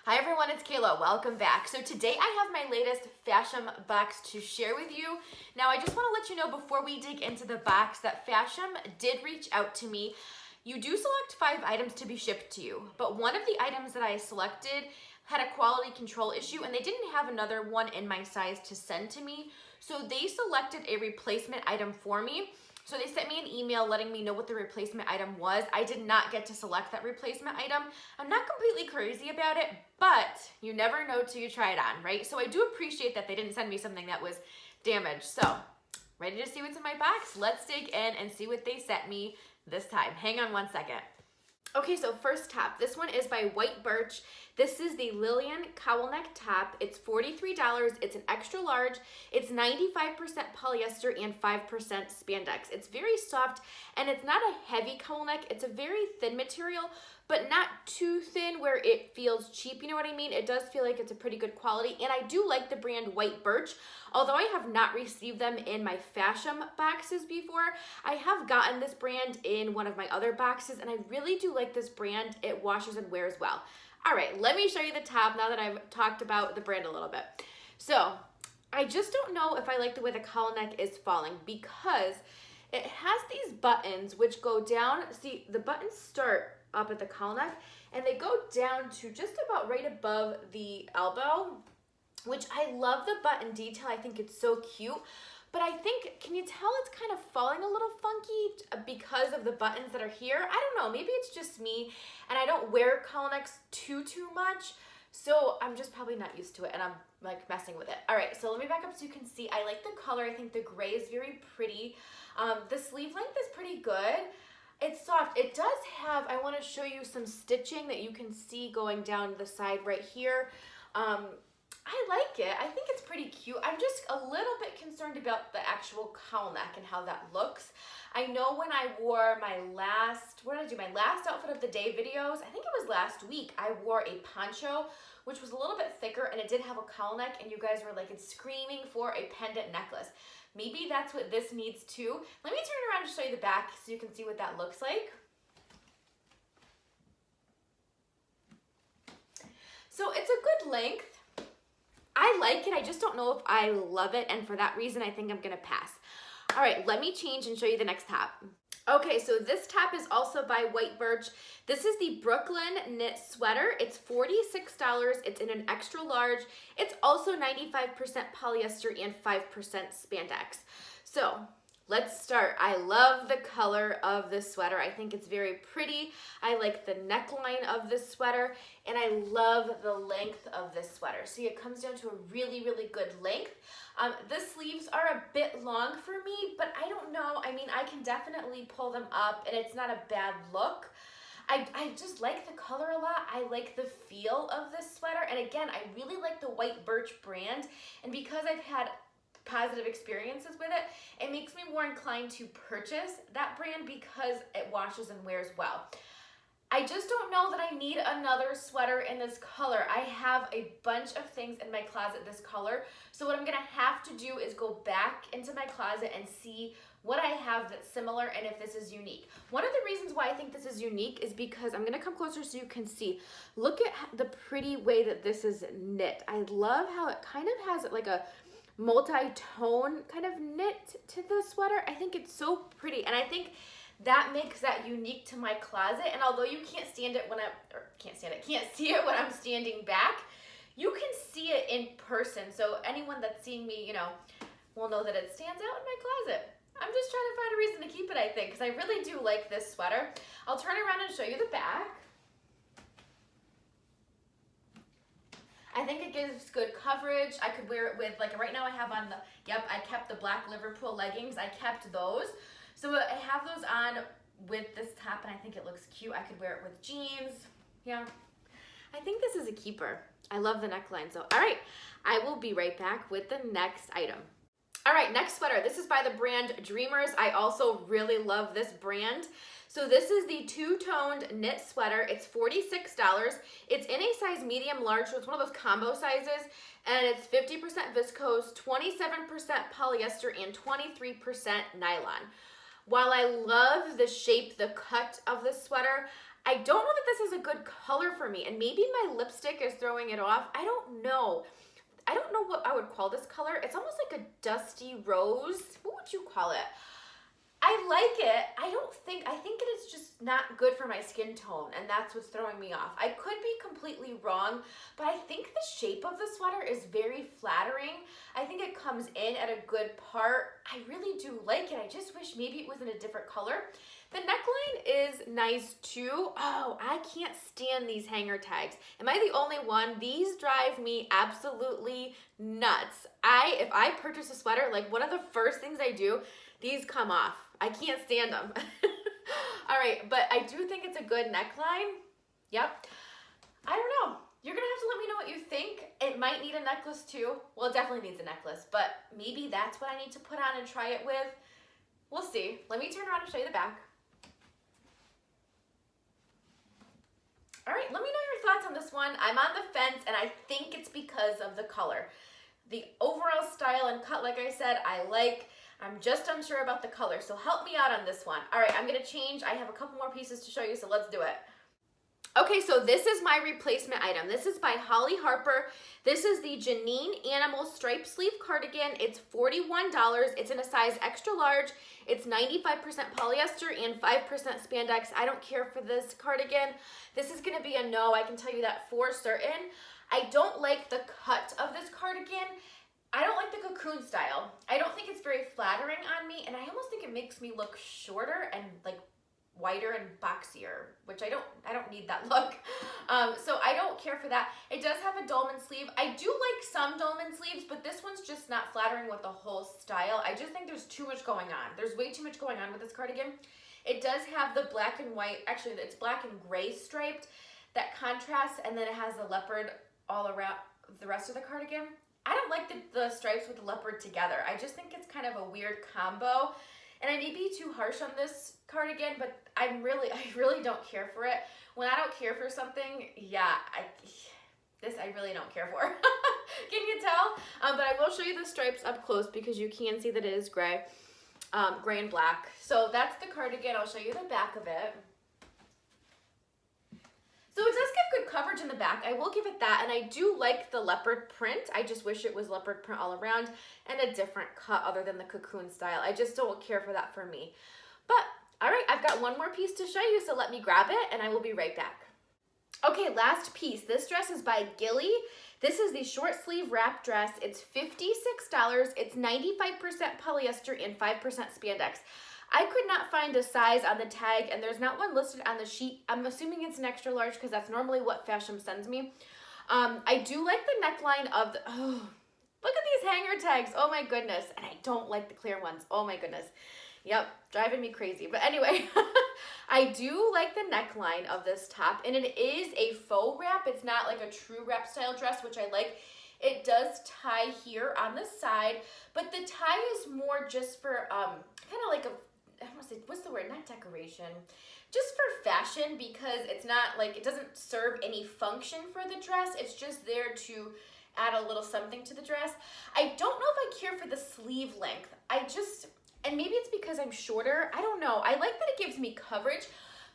Hi everyone, it's Kayla. Welcome back. So today I have my latest Fashom box to share with you. Now I just want to let you know before we dig into the box that Fashom did reach out to me. You do select 5 items to be shipped to you, but one of the items that I selected had a quality control issue and they didn't have another one in my size to send to me. So they selected a replacement item for me. So they sent me an email letting me know what the replacement item was. I did not get to select that replacement item. I'm not completely crazy about it, but you never know till you try it on, right? So I do appreciate that they didn't send me something that was damaged. So, ready to see what's in my box? Let's dig in and see what they sent me this time. Hang on one second. Okay, so first top, this one is by Birch. This is the Lillian Cowl neck top. It's $43. It's an extra large. It's 95% polyester and 5% spandex. It's very soft and it's not a heavy cowl neck. It's a very thin material, but not too thin where it feels cheap. You know what I mean? It does feel like it's a pretty good quality. And I do like the brand Birch. Although I have not received them in my Fashom boxes before, I have gotten this brand in one of my other boxes and I really do like this brand. It washes and wears well. All right, let me show you the top now that I've talked about the brand a little bit. So I just don't know if I like the way the cowl neck is falling because it has these buttons which go down. See, the buttons start up at the cowl neck and they go down to just about right above the elbow, which I love the button detail. I think it's so cute. But I think, can you tell it's kind of falling a little funky because of the buttons that are here? I don't know, maybe it's just me and I don't wear cowl necks too much. So I'm just probably not used to it and I'm like messing with it. All right, so let me back up so you can see. I like the color. I think the gray is very pretty. The sleeve length is pretty good. It's soft. It does have, I want to show you some stitching that you can see going down the side right here. I like it. I think it's pretty cute. I'm just a little bit concerned about the actual cowl neck and how that looks. I know when I wore my last, what did I do? My last outfit of the day videos, I think it was last week, I wore a poncho, which was a little bit thicker and it did have a cowl neck and you guys were like, it's screaming for a pendant necklace. Maybe that's what this needs too. Let me turn around and show you the back so you can see what that looks like. So it's a good length. I like it, I just don't know if I love it, and for that reason, I think I'm gonna pass. All right, let me change and show you the next top. Okay, so this top is also by Birch. This is the Brooklyn knit sweater. It's $46. It's in an extra large. It's also 95% polyester and 5% spandex. So let's start. I love the color of this sweater. I think it's very pretty. I like the neckline of this sweater, and I love the length of this sweater. See, it comes down to a really good length. The sleeves are a bit long for me, but I don't know. I mean, I can definitely pull them up, and it's not a bad look. I just like the color a lot. I like the feel of this sweater, and again, I really like the Birch brand, and because I've had positive experiences with it, it makes me more inclined to purchase that brand because it washes and wears well. I just don't know that I need another sweater in this color. I have a bunch of things in my closet this color, so what I'm gonna have to do is go back into my closet and see what I have that's similar and if this is unique. One of the reasons why I think this is unique is because, I'm gonna come closer so you can see. Look at the pretty way that this is knit. I love how it kind of has like a multi-tone kind of knit to the sweater. I think it's so pretty, and I think that makes that unique to my closet. And although you can't stand it when can't see it when I'm standing back, you can see it in person. So anyone that's seeing me, you know, will know that it stands out in my closet. I'm just trying to find a reason to keep it, I think, because I really do like this sweater. I'll turn around and show you the back. I think it gives good coverage. I could wear it with, like right now I have on the, yep, I kept the black Liverpool leggings. I kept those. So I have those on with this top and I think it looks cute. I could wear it with jeans. Yeah, I think this is a keeper. I love the neckline. So, all right, I will be right back with the next item. All right, next sweater. This is by the brand Dreamers. I also really love this brand. So this is the two-toned knit sweater. It's $46. It's in a size medium large, so it's one of those combo sizes, and it's 50% viscose, 27% polyester, and 23% nylon. While I love the shape, the cut of this sweater, I don't know that this is a good color for me, and maybe my lipstick is throwing it off. I don't know. I don't know what I would call this color. It's almost like a dusty rose. What would you call it? I like it. I think it is just not good for my skin tone, and that's what's throwing me off. I could be completely wrong, but I think the shape of the sweater is very flattering. I think it comes in at a good part. I really do like it. I just wish maybe it was in a different color. The neckline is nice too. Oh, I can't stand these hanger tags. Am I the only one? These drive me absolutely nuts. If I purchase a sweater, like one of the first things I do, these come off. I can't stand them. All right, but I do think it's a good neckline. Yep. I don't know. You're gonna have to let me know what you think. It might need a necklace too. Well, it definitely needs a necklace, but maybe that's what I need to put on and try it with. We'll see. Let me turn around and show you the back. All right, let me know your thoughts on this one. I'm on the fence, and I think it's because of the color. The overall style and cut, like I said, I like. I'm just unsure about the color, so help me out on this one. All right, I'm gonna change. I have a couple more pieces to show you, so let's do it. Okay, so this is my replacement item. This is by Harper. This is the Janine Animal Stripe Sleeve Cardigan. It's $41. It's in a size extra large. It's 95% polyester and 5% spandex. I don't care for this cardigan. This is gonna be a no, I can tell you that for certain. I don't like the cut of this cardigan. I don't like the cocoon style. I don't think it's very flattering on me, and I almost think it makes me look shorter and like whiter and boxier, which I don't need that look. So I don't care for that. It does have a dolman sleeve. I do like some dolman sleeves, but this one's just not flattering with the whole style. I just think there's too much going on. There's way too much going on with this cardigan. It does have the black and white, actually it's black and gray striped that contrasts, and then it has the leopard all around the rest of the cardigan. I don't like the stripes with the leopard together. I just think it's kind of a weird combo. And I may be too harsh on this cardigan, but I really don't care for it. When I don't care for something, yeah, I really don't care for. Can you tell? But I will show you the stripes up close because you can see that it is gray, gray and black. So that's the cardigan. I'll show you the back of it. So it does give good coverage in the back. I will give it that, and I do like the leopard print. I just wish it was leopard print all around and a different cut other than the cocoon style. I just don't care for that for me. But, all right, I've got one more piece to show you, so let me grab it, and I will be right back. Okay, last piece. This dress is by Gilli. This is the short sleeve wrap dress. It's $56. It's 95% polyester and 5% spandex. I could not find a size on the tag, and there's not one listed on the sheet. I'm assuming it's an extra large because that's normally what Fashom sends me. I do like the neckline of the, oh, look at these hanger tags. Oh my goodness. And I don't like the clear ones. Oh my goodness. Yep, driving me crazy. But anyway, I do like the neckline of this top, and it is a faux wrap. It's not like a true wrap style dress, which I like. It does tie here on the side, but the tie is more just for kind of like a, I want to say, what's the word? Not decoration. Just for fashion, because it's not like, it doesn't serve any function for the dress. It's just there to add a little something to the dress. I don't know if I care for the sleeve length. And maybe it's because I'm shorter. I don't know. I like that it gives me coverage,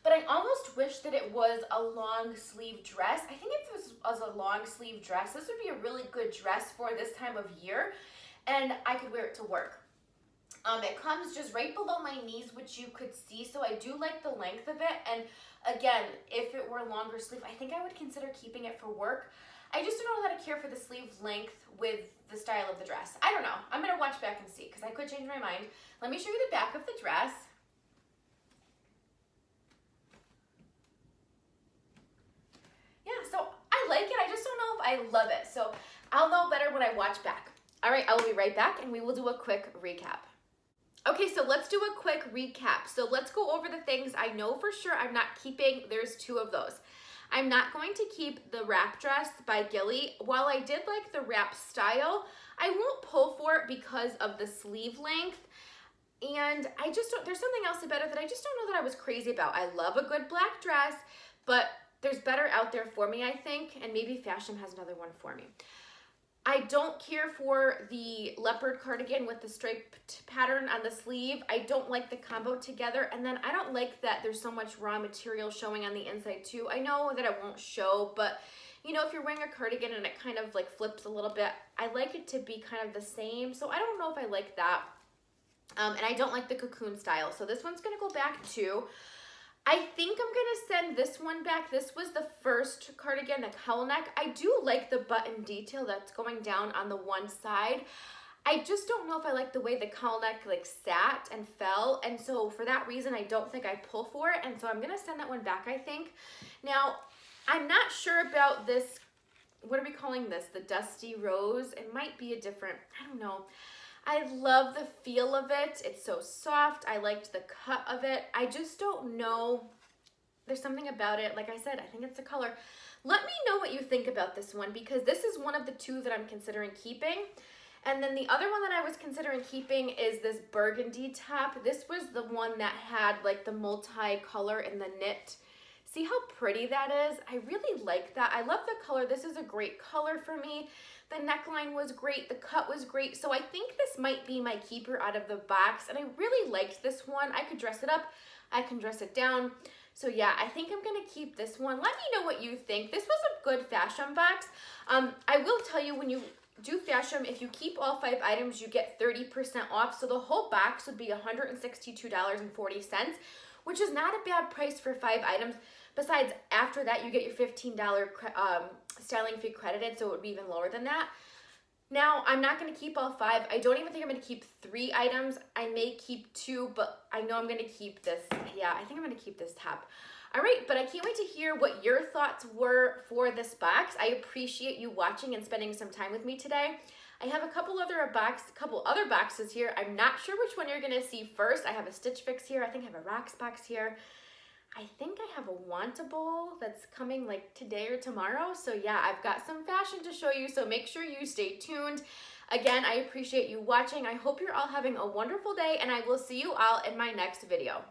but I almost wish that it was a long sleeve dress. I think if this was a long sleeve dress, this would be a really good dress for this time of year, and I could wear it to work. It comes just right below my knees, which you could see, so I do like the length of it. And again, if it were a longer sleeve, I think I would consider keeping it for work. I just don't know how to care for the sleeve length with the style of the dress. I don't know. I'm going to watch back and see because I could change my mind. Let me show you the back of the dress. Yeah, so I like it. I just don't know if I love it. So I'll know better when I watch back. All right, I will be right back and we will do a quick recap. Okay, so let's do a quick recap. So let's go over the things I know for sure I'm not keeping. There's two of those. I'm not going to keep the wrap dress by Gilli. While I did like the wrap style, I won't pull for it because of the sleeve length. And I just don't, there's something else about it that I just don't know that I was crazy about. I love a good black dress, but there's better out there for me, I think, and maybe Fashom has another one for me. I don't care for the leopard cardigan with the striped pattern on the sleeve. I don't like the combo together. And then I don't like that there's so much raw material showing on the inside too. I know that it won't show, but you know, if you're wearing a cardigan and it kind of like flips a little bit, I like it to be kind of the same. So I don't know if I like that. And I don't like the cocoon style. So this one's gonna go back too. I think I'm gonna send this one back. This was the first cardigan, the cowl neck. I do like the button detail that's going down on the one side. I just don't know if I like the way the cowl neck like sat and fell. And so for that reason, I don't think I pull for it. And so I'm gonna send that one back, I think. Now, I'm not sure about this, what are we calling this? The dusty rose. It might be a different, I don't know. I love the feel of it. It's so soft. I liked the cut of it. I just don't know. There's something about it. Like I said, I think it's the color. Let me know what you think about this one, because this is one of the two that I'm considering keeping. And then the other one that I was considering keeping is this burgundy top. This was the one that had like the multi-color in the knit. See how pretty that is? I really like that. I love the color. This is a great color for me. The neckline was great. The cut was great. So I think this might be my keeper out of the box. And I really liked this one. I could dress it up. I can dress it down. So yeah, I think I'm going to keep this one. Let me know what you think. This was a good Fashom box. I will tell you, when you do Fashom, if you keep all 5 items, you get 30% off. So the whole box would be $162.40, which is not a bad price for 5 items. Besides, after that, you get your $15 styling fee credited, so it would be even lower than that. Now, I'm not going to keep all 5. I don't even think I'm going to keep 3 items. I may keep 2, but I know I'm going to keep this. Yeah, I think I'm going to keep this top. All right, but I can't wait to hear what your thoughts were for this box. I appreciate you watching and spending some time with me today. I have a couple other boxes here. I'm not sure which one you're going to see first. I have a Stitch Fix here. I think I have a Rocks box here. I think I have a Wantable that's coming like today or tomorrow. So yeah, I've got some fashion to show you, so make sure you stay tuned. Again, I appreciate you watching. I hope you're all having a wonderful day, and I will see you all in my next video.